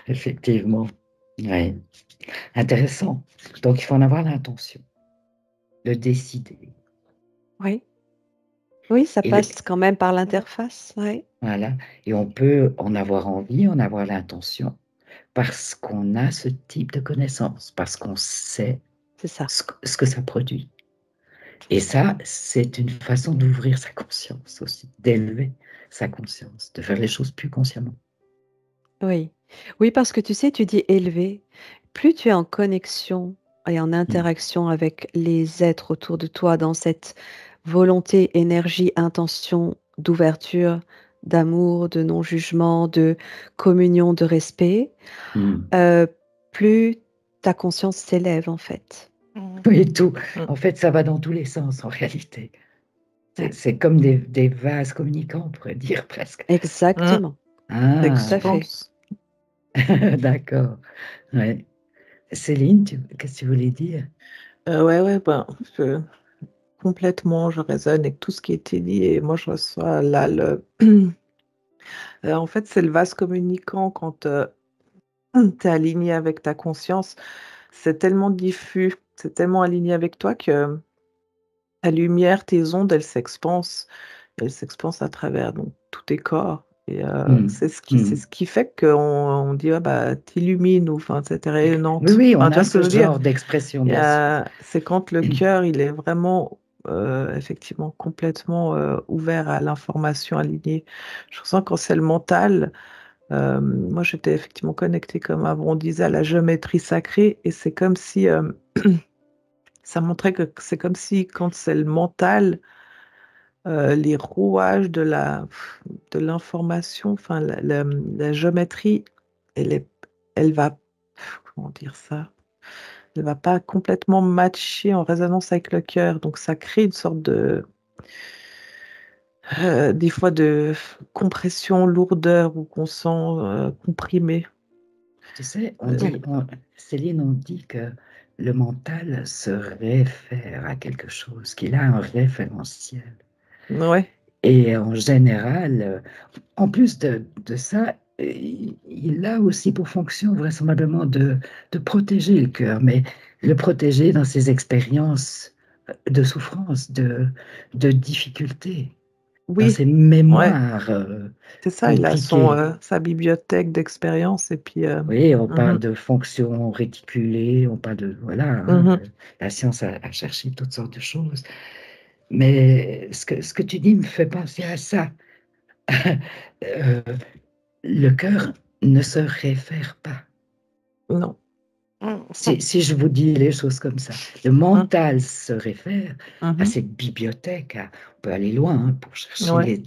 Effectivement. Ouais. Intéressant. Donc, il faut en avoir l'intention de décider. Oui, oui, ça Et le- passe quand même par l'interface. Ouais, voilà. Et on peut en avoir envie, en avoir l'intention, parce qu'on a ce type de connaissance, parce qu'on sait c'est ça. ce que ça produit. Et ça, c'est une façon d'ouvrir sa conscience aussi, d'élever sa conscience, de faire les choses plus consciemment. Oui. Oui, parce que tu sais, tu dis élevé. Plus tu es en connexion et en Mm. interaction avec les êtres autour de toi dans cette volonté, énergie, intention d'ouverture, d'amour, de non-jugement, de communion, de respect, Mm. euh, plus ta conscience s'élève en fait. Oui, tout. Mm. En fait, ça va dans tous les sens en réalité. Ouais, C'est comme des vases communicants, on pourrait dire presque. Mm. exactement, tout à Ah, fait. D'expérience. d'accord. Ouais. Céline, qu'est-ce que tu voulais dire? Ouais, ouais, ben, complètement, je résonne avec tout ce qui a été dit et moi, je reçois là le. En fait, c'est le vase communicant quand tu es aligné avec ta conscience. C'est tellement diffus, c'est tellement aligné avec toi que ta lumière, tes ondes, elles s'expansent à travers donc tous tes corps et c'est ce qui fait qu'on dit: «Ah bah, tu ou enfin, tu es Oui, rayonnante». oui, Enfin, on tu vois a ce que ce je veux dire? genre d'expression, Il y bien sûr. a c'est quand le cœur, il est vraiment, effectivement complètement, ouvert à l'information alignée. Je ressens quand c'est le mental, moi j'étais effectivement connectée comme avant on disait à la géométrie sacrée et c'est comme si, ça montrait que c'est comme si quand c'est le mental, les rouages de l'information, enfin la géométrie, elle est elle va comment dire ça? Elle va pas complètement matcher en résonance avec le cœur, donc ça crée une sorte de, des fois de compression, lourdeur ou qu'on sent, comprimé. Tu sais, Mmh. Céline, on dit que le mental se réfère à quelque chose, qu'il a un référentiel. Ouais, Et en général, en plus de ça, il a aussi pour fonction vraisemblablement de protéger le cœur, mais le protéger dans ses expériences de souffrance, de difficulté, dans oui, ses ouais, mémoires c'est ça, il a son, compliquées. sa bibliothèque d'expériences et puis, Oui, on mmh parle de fonctions réticulées, on parle de... Voilà, hein, mh. la science a cherché toutes sortes de choses. Mais ce que tu dis me fait penser à ça. Euh, le cœur ne se réfère pas. Non. Si je vous dis les choses comme ça, le Mmh. mental se réfère à Mmh. cette bibliothèque. On peut aller loin hein, pour chercher Ouais.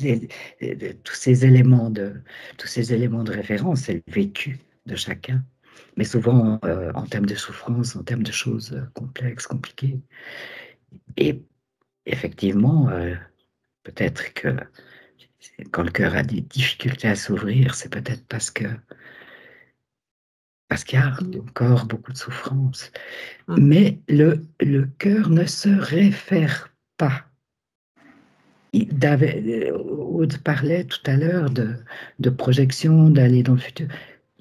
tous ces éléments de référence, c'est le vécu de chacun. Mais souvent en termes de souffrance, en termes de choses complexes, compliquées. Et effectivement, peut-être que quand le cœur a des difficultés à s'ouvrir, c'est peut-être parce qu'il y a encore beaucoup de souffrance. Mmh. Mais le cœur ne se réfère pas. Aude parlait tout à l'heure de projection, d'aller dans le futur.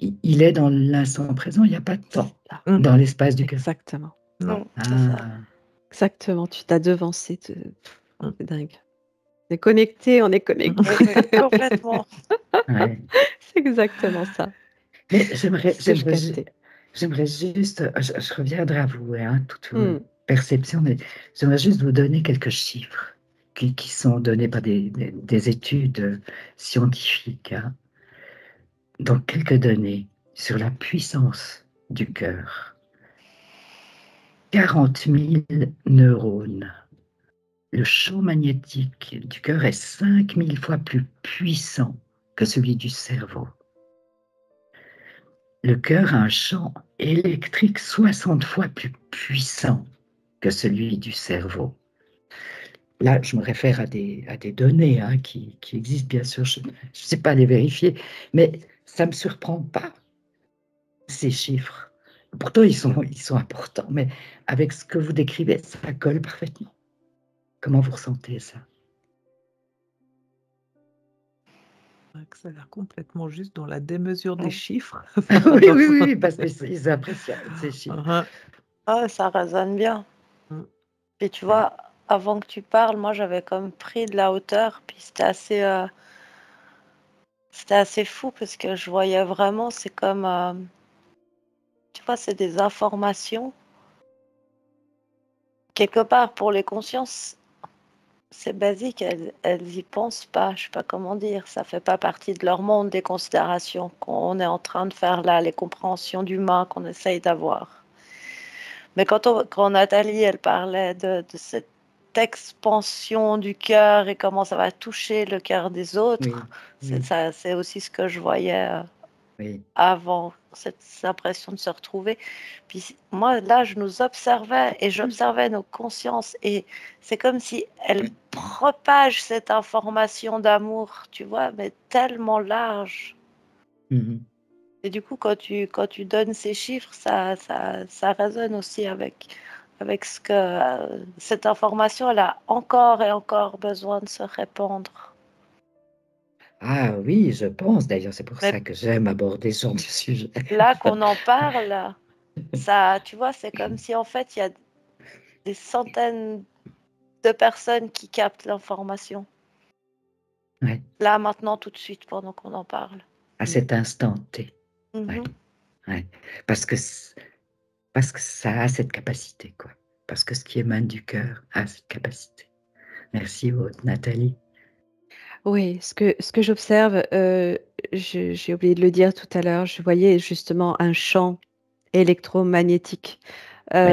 Il est dans l'instant présent, il n'y a pas de temps Mmh. dans l'espace du cœur. Exactement. Non. C'est ça. Ah, Exactement, tu t'as devancé, Mmh. c'est dingue. On est connectés, on est connectés. Complètement. ouais. C'est exactement ça. Mais Ce que je captais. j'aimerais juste, je reviendrai à vous, hein, toutes vos Mmh. perceptions, mais j'aimerais juste vous donner quelques chiffres qui sont donnés par des études scientifiques. Hein. Donc, quelques données sur la puissance du cœur. 40 000 neurones. Le champ magnétique du cœur est 5000 fois plus puissant que celui du cerveau. Le cœur a un champ électrique 60 fois plus puissant que celui du cerveau. Là, je me réfère à des données hein, qui existent, bien sûr. Je ne sais pas les vérifier, mais ça ne me surprend pas, ces chiffres. Pourtant, ils sont importants, mais avec ce que vous décrivez, ça colle parfaitement. Comment vous ressentez ça? C'est vrai que ça a l'air complètement juste dans la démesure des Mmh. chiffres. Oui, oui, oui, parce qu'ils impressionnent, ces chiffres. Mmh. Ah, ça résonne bien. Mmh. Et tu vois, avant que tu parles, moi j'avais comme pris de la hauteur, puis c'était assez fou parce que je voyais vraiment, c'est comme, tu vois, c'est des informations. Quelque part, pour les consciences, c'est basique, elles y pensent pas, je sais pas comment dire, ça fait pas partie de leur monde des considérations qu'on est en train de faire là, les compréhensions d'humains qu'on essaye d'avoir. Mais quand Nathalie, elle parlait de cette expansion du cœur et comment ça va toucher le cœur des autres, Oui, oui, c'est aussi ce que je voyais oui. avant, cette impression de se retrouver. Puis moi, là, je nous observais et j'observais nos consciences et c'est comme si elles propagent cette information d'amour, tu vois, mais tellement large. Mhm. Et du coup, quand tu donnes ces chiffres, ça résonne aussi avec ce que cette information, elle a encore et encore besoin de se répandre. Ah oui, je pense d'ailleurs, c'est pour Mais ça que j'aime aborder ce genre de sujet. là qu'on en parle, ça, tu vois, c'est comme si en fait, il y a des centaines de personnes qui captent l'information. Ouais. Là, maintenant, tout de suite, pendant qu'on en parle. À cet instant T. Mhm. Ouais. Ouais. Parce que ça a cette capacité, quoi. Parce que ce qui émane du cœur a cette capacité. Merci, Aude. Nathalie. Oui, ce que j'observe, j'ai oublié de le dire tout à l'heure, je voyais justement un champ électromagnétique Oui,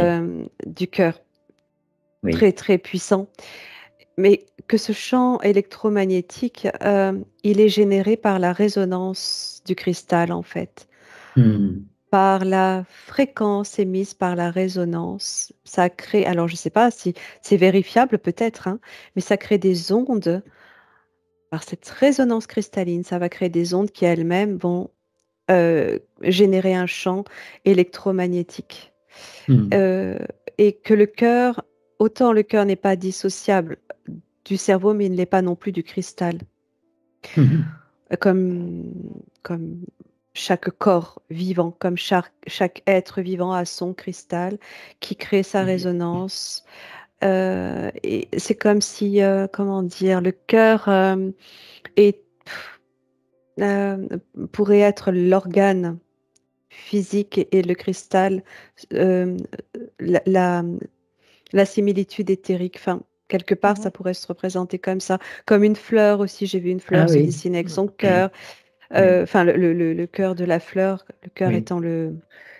du cœur, oui. très très puissant, mais que ce champ électromagnétique, il est généré par la résonance du cristal en fait, Hmm. par la fréquence émise par la résonance. Ça crée, alors je ne sais pas si c'est vérifiable peut-être, hein, mais ça crée des ondes. Par cette résonance cristalline, ça va créer des ondes qui elles-mêmes vont générer un champ électromagnétique. Hmm. Heu et que le cœur, autant le cœur n'est pas dissociable du cerveau, mais il ne l'est pas non plus du cristal. Mhm. Comme chaque corps vivant, comme chaque être vivant a son cristal qui crée sa résonance. Et c'est comme si, comment dire? Le cœur, est Heu, pourrait être l'organe physique et le cristal, hem, la la la similitude éthérique, enfin, quelque part, ça Mhm. pourrait se représenter comme ça. Comme une fleur aussi, j'ai vu une Ah fleur se oui, dessiner avec son oui, cœur, oui, enfin le cœur de la fleur, le cœur oui. étant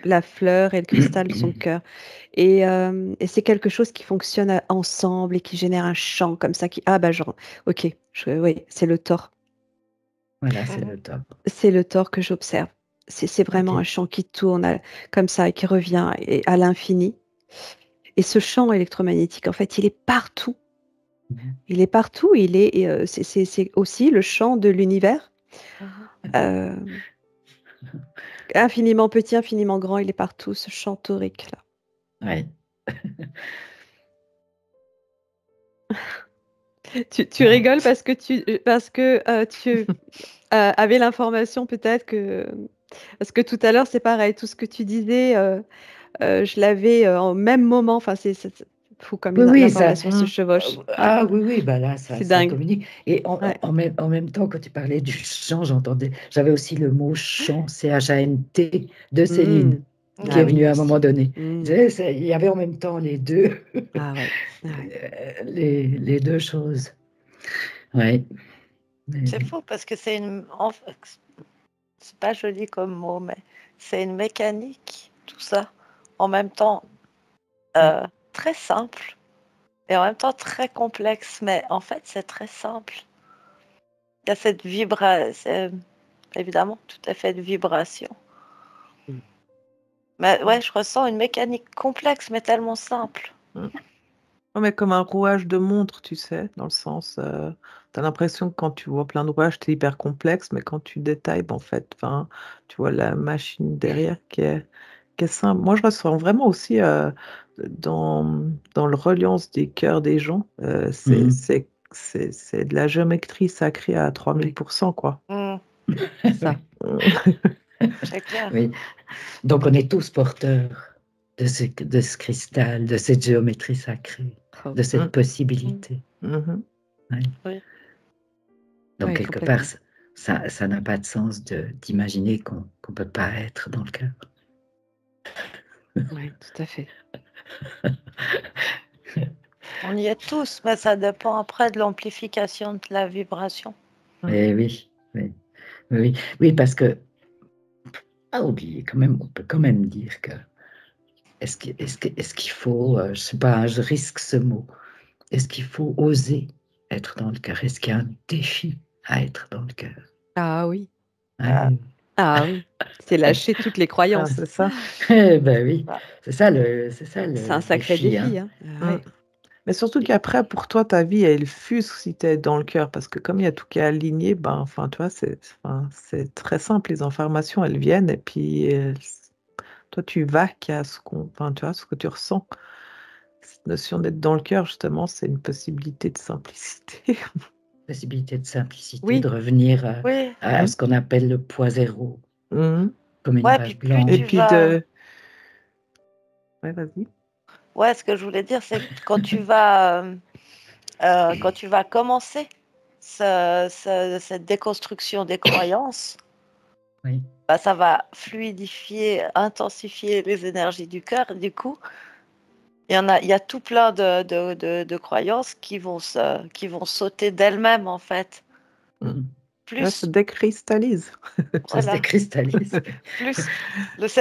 la fleur et le cristal son cœur et c'est quelque chose qui fonctionne ensemble et qui génère un champ comme ça qui ah bah, genre OK, oui, c'est le tort. Voilà, c'est Mhm. le top. C'est le tort que j'observe. C'est Ok. vraiment un champ qui tourne comme ça et qui revient à l'infini. Et ce champ électromagnétique, en fait, il est partout. Mhm. Il est partout. C'est aussi le champ de l'univers, Mhm. euh, infiniment petit, infiniment grand. Il est partout, ce champ torique là. Ouais. Tu rigoles parce que tu avais l'information peut-être que parce que tout à l'heure c'est pareil. Tout ce que tu disais. Je l'avais, en même moment, enfin c'est fou comme Oui, oui, ça. l'information se chevauche. Ouais, Ah oui, oui, bah là, ça, c'est ça dingue. communique. Et Ouais. en même temps, quand tu parlais du chant, j'avais aussi le mot chant, CHANT, de Céline, Mmh. qui est Ah Mhm. oui. venue à un moment donné. Mmh. Il y avait en même temps les deux, Ah ouais. Ah ouais. les deux choses. Oui, oui, C'est oui. fou parce que c'est pas joli comme mot, mais c'est une mécanique, tout ça, en même temps euh, très simple et en même temps très complexe, mais en fait c'est très simple. Il y a cette vibration, évidemment, tout à fait de vibration. Mm. Mais ouais, je ressens une mécanique complexe mais tellement simple. Mm. Non, mais comme un rouage de montre, tu sais, dans le sens, tu as l'impression que quand tu vois plein de rouages, c'est hyper complexe, mais quand tu détailles, ben, en fait, enfin, tu vois la machine derrière qui est simple. Moi, je ressens vraiment aussi dans le reliance des cœurs des gens, Mhm. c'est de la géométrie sacrée à Oui, 3000%, quoi. Hmm, c'est ça. c'est clair. Oui. Donc, on est tous porteurs de ce cristal, de cette géométrie sacrée, Oh de oui. cette Mm. possibilité. Mhm. Ouais. Oui. Donc, Ouais, quelque part, complètement. ça n'a pas de sens d'imaginer qu'on ne peut pas être dans le cœur. Ouais, tout à fait. On y est tous, mais ça dépend après de l'amplification de la vibration. Eh oui, oui, oui, oui, parce que, à oublier, quand même, on peut quand même dire que, est-ce qu'il faut, je sais pas, je risque ce mot, est-ce qu'il faut oser être dans le cœur? Est-ce qu'il y a un défi à être dans le cœur? Ah oui. Ah, Ouais. Ah oui. C'est lâcher toutes les Ah, croyances. c'est ça. Eh ben oui, ah, c'est ça C'est un le sacré défi, défi, hein. hein. Ah Mm. ouais. Mais surtout qu'après, pour toi, ta vie, elle fuse si tu es dans le cœur. Parce que comme il y a tout qui est aligné, ben, enfin, tu vois, c'est très simple. Les informations, elles viennent et puis toi, tu vaques à enfin, tu vois, ce que tu ressens. Cette notion d'être dans le cœur, justement, c'est une possibilité de simplicité. Possibilité de simplicité, de Oui. revenir oui, à ce qu'on appelle le point zéro, Mhm. comme une ouais, puis page plus Et tu blanche. puis vas, ouais, vas-y. Ouais, ce que je voulais dire, c'est que quand tu vas commencer cette déconstruction des croyances, Oui. bah, ça va fluidifier, intensifier les énergies du cœur. Du coup, il y a tout plein de croyances qui vont sauter d'elles-mêmes, en fait. Là, Plus, ça décristallise. Ça se voilà, décristallise. plus.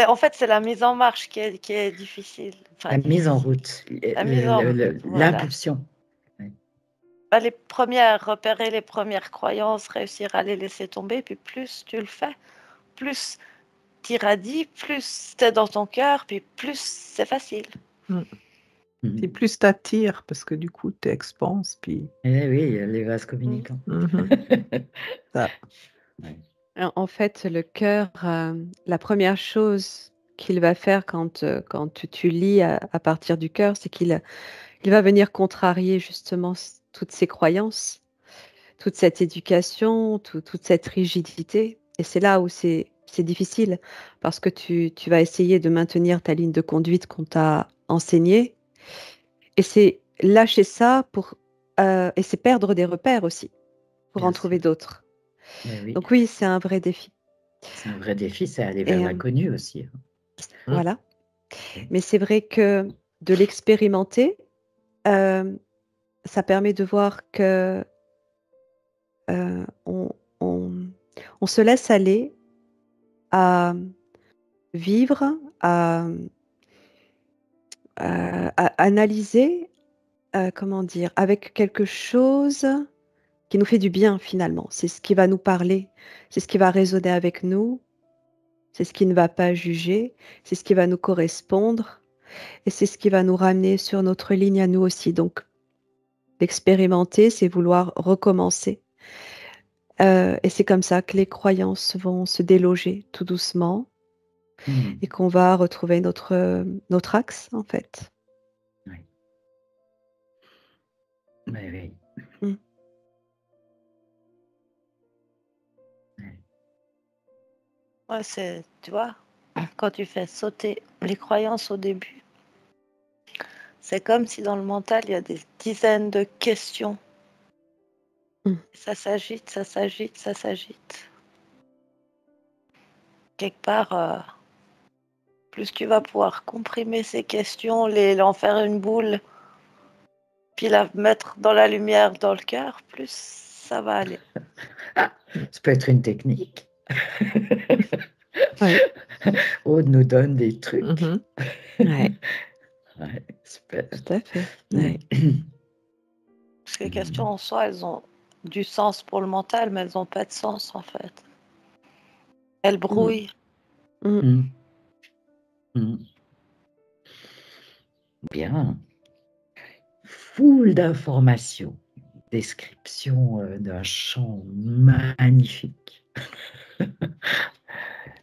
En fait, c'est la mise en marche qui est difficile. Enfin, La mise en difficile. route, La mise en voilà. l'impulsion. Bah, repérer les premières croyances, réussir à les laisser tomber, puis plus tu le fais, plus t'irradies, plus t'es dans ton cœur, puis plus c'est facile. Puis plus t'attires, parce que du coup, tu expanses, puis... Eh oui, les vases communicants. Ça. Ouais. En fait, le cœur, la première chose qu'il va faire quand tu lis à partir du cœur, c'est qu'il va venir contrarier justement toutes ces croyances, toute cette éducation, toute cette rigidité. Et c'est là où c'est difficile, parce que tu vas essayer de maintenir ta ligne de conduite qu'on t'a enseignée. Et c'est lâcher ça et c'est perdre des repères aussi, pour Bien en trouver sûr. d'autres. Eh oui. Donc oui, c'est un vrai défi. C'est un vrai défi, c'est aller vers Et l'inconnu aussi. voilà. Mais c'est vrai que de l'expérimenter, ça permet de voir que on, on se laisse aller à vivre, à analyser, comment dire, avec quelque chose qui nous fait du bien finalement. C'est ce qui va nous parler, c'est ce qui va résonner avec nous, c'est ce qui ne va pas juger, c'est ce qui va nous correspondre et c'est ce qui va nous ramener sur notre ligne à nous aussi. Donc, d'expérimenter, c'est vouloir recommencer. Et c'est comme ça que les croyances vont se déloger tout doucement et qu'on va retrouver notre axe, en fait. Oui. Oui, oui. Ouais, tu vois, quand tu fais sauter les croyances au début, c'est comme si dans le mental, il y a des dizaines de questions. Ça s'agite, ça s'agite, ça s'agite. Quelque part, plus tu vas pouvoir comprimer ces questions, en faire une boule, puis la mettre dans la lumière, dans le cœur, plus ça va aller. Ah, ça peut être une technique. Oui. Aude nous donne des trucs. Ouais. Ouais, super. Tout à fait. Ouais. Parce que les questions en soi, elles ont du sens pour le mental, mais elles n'ont pas de sens en fait. Elles brouillent. Bien. Foule d'informations. Description d'un champ magnifique.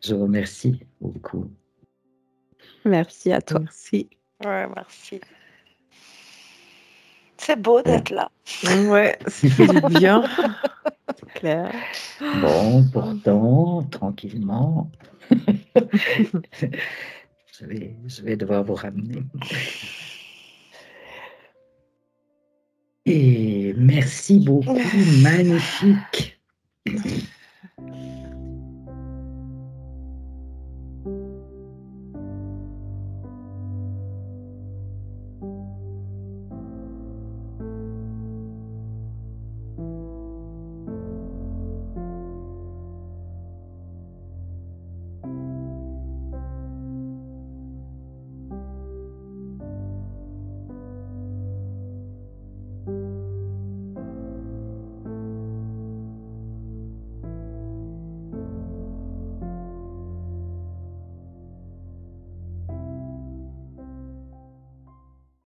Je vous remercie beaucoup. Merci à toi. Merci. Ouais, merci. C'est beau d'être là. Ouais, ça fait du bien. C'est clair. Bon, pourtant, tranquillement, je vais devoir vous ramener. Et merci beaucoup, magnifique.